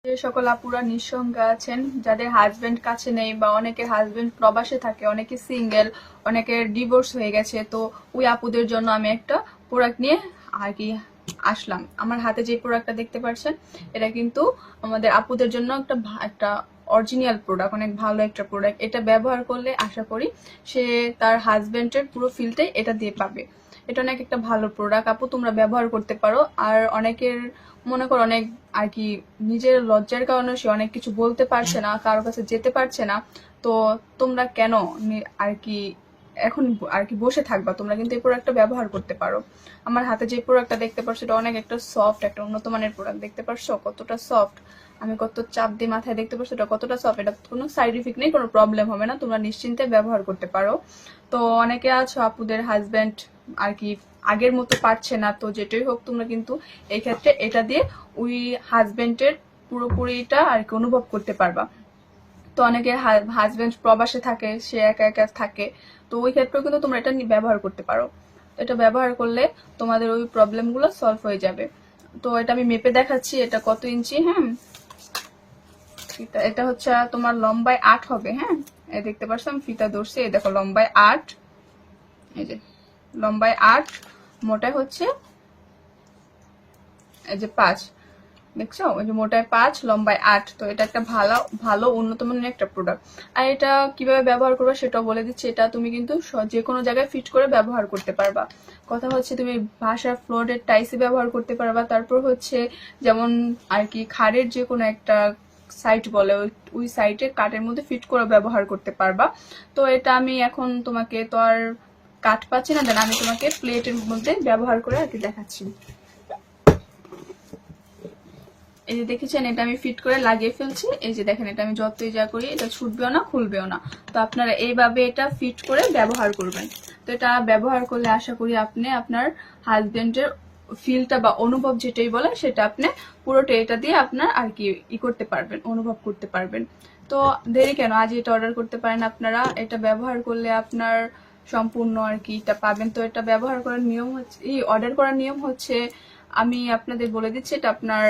যে সকল আপুরা নিঃসঙ্গ আছেন, যাদের হাজবেন্ড কাছে নেই বা অনেকের হাজবেন্ড প্রবাসে থাকে, অনেকে সিঙ্গেল, অনেকের ডিভোর্স হয়ে গেছে, তো ওই আপুদের জন্য আমি একটা প্রোডাক্ট নিয়ে আর কি আসলাম। আমার হাতে যে প্রোডাক্টটা দেখতে পাচ্ছেন, এটা কিন্তু আমাদের আপুদের জন্য একটা অরিজিনাল প্রোডাক্ট, অনেক ভালো একটা প্রোডাক্ট। এটা ব্যবহার করলে আশা করি সে তার হাজবেন্ডের পুরো ফিলটাই এটা দিয়ে পাবে। এটা অনেক একটা ভালো প্রোডাক্ট আপু, তোমরা ব্যবহার করতে পারো। আর অনেকের মনে করো অনেক আর কি নিজের লজ্জার কারণে সে অনেক কিছু বলতে পারছে না, কারো কাছে যেতে পারছে না, তো তোমরা কেন আর কি এখন আর কি বসে থাকবা? তোমরা কিন্তু এই প্রোডাক্টটা ব্যবহার করতে পারো। আমার হাতে যে প্রোডাক্টটা দেখতে পাচ্ছ, এটা অনেক একটা সফট, একটা উন্নত মানের প্রোডাক্ট। দেখতে পাচ্ছ কতটা সফট, আমি কত চাপ দিয়ে মাথায় দেখতে পাচ্ছ এটা কতটা সফট। এটা কোনো সাইড ইফেক্ট নেই, কোনো প্রবলেম হবে না, তোমরা নিশ্চিন্তে ব্যবহার করতে পারো। তো অনেকে আছো আপুদের হাজবেন্ড আর কি আগের মতো পারছে না, তো যেটাই হোক তোমরা কিন্তু এই ক্ষেত্রে এটা দিয়ে ওই হাজবেন্ডের পুরোপুরিটা আর কি অনুভব করতে পারবা। তো অনেকে হাজবেন্ড প্রবাসে থাকে, সে একা একা থাকে, তো ওই ক্ষেত্রেও কিন্তু তোমরা এটা ব্যবহার করতে পারো। এটা ব্যবহার করলে তোমাদের ওই প্রবলেমগুলো সলভ হয়ে যাবে। তো এটা আমি মেপে দেখাচ্ছি এটা কত ইঞ্চি। হ্যাঁ, এটা হচ্ছে তোমার লম্বায় 8 হবে। হ্যাঁ, এই দেখতে পাচ্ছ আমি ফিতা ধরছি, এই দেখো লম্বায় 8, এই যে লম্বায় 8, মোটায় হচ্ছে এই যে 5, দেখছো ওই যে মোটায় 5, লম্বায় 8। তো এটা একটা ভালো ভালো উন্নত মানের একটা প্রোডাক্ট। আর এটা কিভাবে ব্যবহার করবে সেটাও বলে দিচ্ছি। এটা তুমি কিন্তু যে কোনো জায়গায় ফিট করে ব্যবহার করতে পারবা। কথা হচ্ছে তুমি বাসার ফ্লোরের টাইসে ব্যবহার করতে পারবা, তারপর হচ্ছে যেমন আর কি খাড়ের যে কোনো একটা সাইট বলে, ওই সাইটে কাঠের মধ্যে ফিট করে ব্যবহার করতে পারবা। তো এটা আমি এখন তোমাকে তো আর কাঠ পাচ্ছি না, দেন আমি তোমাকে প্লেটের মধ্যে ব্যবহার করে আর কি দেখাচ্ছি। এই যে দেখেছেন এটা আমি ফিট করে লাগিয়ে ফেলছি। এই যে দেখেন এটা আমি যতই যা করি এটা ছুটবেও না, খুলবেও না। তো আপনারা এইভাবে এটা ফিট করে ব্যবহার করবেন। তো এটা ব্যবহার করলে আশা করি আপনি আপনার হাজবেন্ডের ফিলটা বা অনুভব যেটাই বলেন সেটা আপনি পুরোটা এটা দিয়ে আপনার আর কি করতে পারবেন, অনুভব করতে পারবেন। তো দেরি কেন, আজ এটা অর্ডার করতে পারেন আপনারা। এটা ব্যবহার করলে আপনার সম্পূর্ণ আর কি এটা পাবেন। তো এটা ব্যবহার করার নিয়ম হচ্ছে, অর্ডার করার নিয়ম হচ্ছে, আমি আপনাদের বলে দিচ্ছি, এটা আপনার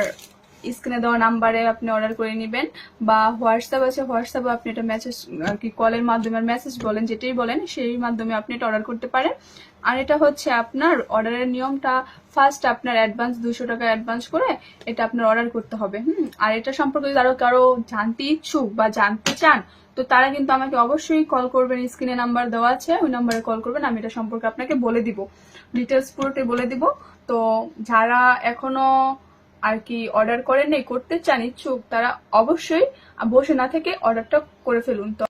স্ক্রিনে দেওয়া নাম্বারে আপনি অর্ডার করে নেবেন, বা হোয়াটসঅ্যাপ আছে, হোয়াটসঅ্যাপে আপনি এটা মেসেজ আর কি কলের মাধ্যমে মেসেজ বলেন, যেটাই বলেন সেই মাধ্যমে আপনি এটা অর্ডার করতে পারেন। আর এটা হচ্ছে আপনার অর্ডারের নিয়মটা, ফার্স্ট আপনার অ্যাডভান্স 200 টাকা অ্যাডভান্স করে এটা আপনার অর্ডার করতে হবে। আর এটা সম্পর্কে যদি কারো জানতে ইচ্ছুক বা জানতে চান, তো তারা কিন্তু আমাকে অবশ্যই কল করবেন। স্ক্রিনে নাম্বার দেওয়া আছে, ওই নাম্বারে কল করবেন, আমি এটা সম্পর্কে আপনাকে বলে দিব, ডিটেলস পুরোটাই বলে দিব। তো যারা এখনো আর কি অর্ডার করেন নাই, করতে চান, ইচ্ছুক, তারা অবশ্যই বসে না থেকে অর্ডারটা করে ফেলুন। তো